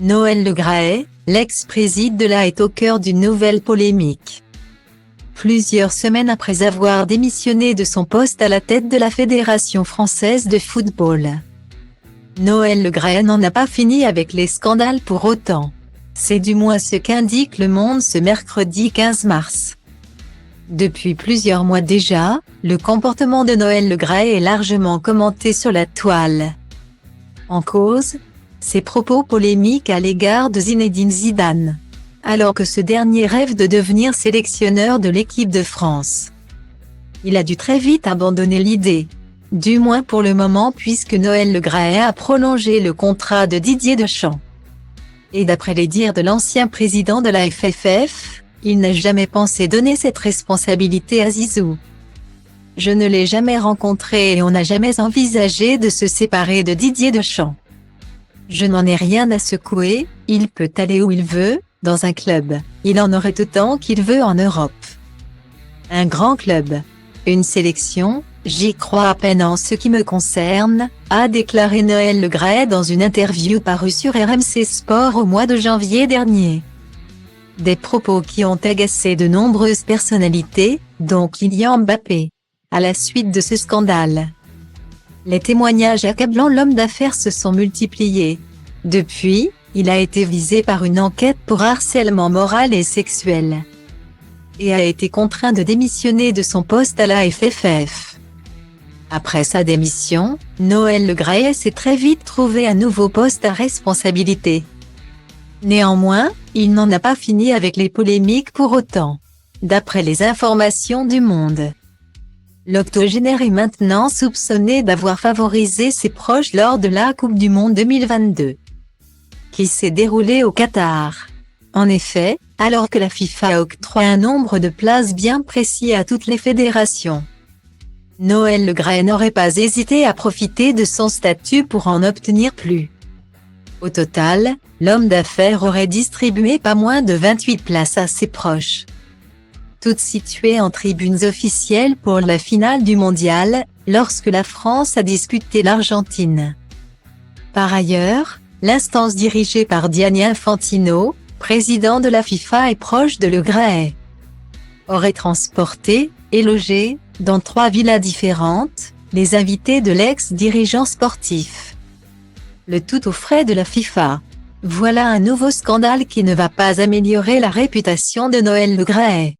Noël Le Graët, l'ex-président de la est au cœur d'une nouvelle polémique. Plusieurs semaines après avoir démissionné de son poste à la tête de la Fédération française de football, Noël Le Graët n'en a pas fini avec les scandales pour autant. C'est du moins ce qu'indique Le Monde ce mercredi 15 mars. Depuis plusieurs mois déjà, le comportement de Noël Le Graët est largement commenté sur la toile. En cause, ses propos polémiques à l'égard de Zinedine Zidane, alors que ce dernier rêve de devenir sélectionneur de l'équipe de France. Il a dû très vite abandonner l'idée, du moins pour le moment, puisque Noël Le Graët a prolongé le contrat de Didier Deschamps. Et d'après les dires de l'ancien président de la FFF, il n'a jamais pensé donner cette responsabilité à Zizou. Je ne l'ai jamais rencontré et on n'a jamais envisagé de se séparer de Didier Deschamps. Je n'en ai rien à secouer, il peut aller où il veut, dans un club, il en aurait autant qu'il veut en Europe. Un grand club, une sélection, j'y crois à peine en ce qui me concerne, a déclaré Noël Le Graët dans une interview parue sur RMC Sport au mois de janvier dernier. Des propos qui ont agacé de nombreuses personnalités, dont Kylian Mbappé, à la suite de ce scandale. Les témoignages accablant l'homme d'affaires se sont multipliés. Depuis, il a été visé par une enquête pour harcèlement moral et sexuel, et a été contraint de démissionner de son poste à la FFF. Après sa démission, Noël Le Graët s'est très vite trouvé un nouveau poste à responsabilité. Néanmoins, il n'en a pas fini avec les polémiques pour autant. D'après les informations du Monde, l'octogénaire est maintenant soupçonné d'avoir favorisé ses proches lors de la Coupe du Monde 2022, qui s'est déroulée au Qatar. En effet, alors que la FIFA octroie un nombre de places bien précis à toutes les fédérations, Noël Le Graët n'aurait pas hésité à profiter de son statut pour en obtenir plus. Au total, l'homme d'affaires aurait distribué pas moins de 28 places à ses proches, toutes situées en tribunes officielles pour la finale du mondial, lorsque la France a disputé l'Argentine. Par ailleurs, l'instance dirigée par Gianni Infantino, président de la FIFA et proche de Le Graët, aurait transporté et logé, dans 3 villas différentes, les invités de l'ex-dirigeant sportif. Le tout aux frais de la FIFA. Voilà un nouveau scandale qui ne va pas améliorer la réputation de Noël Le Graët.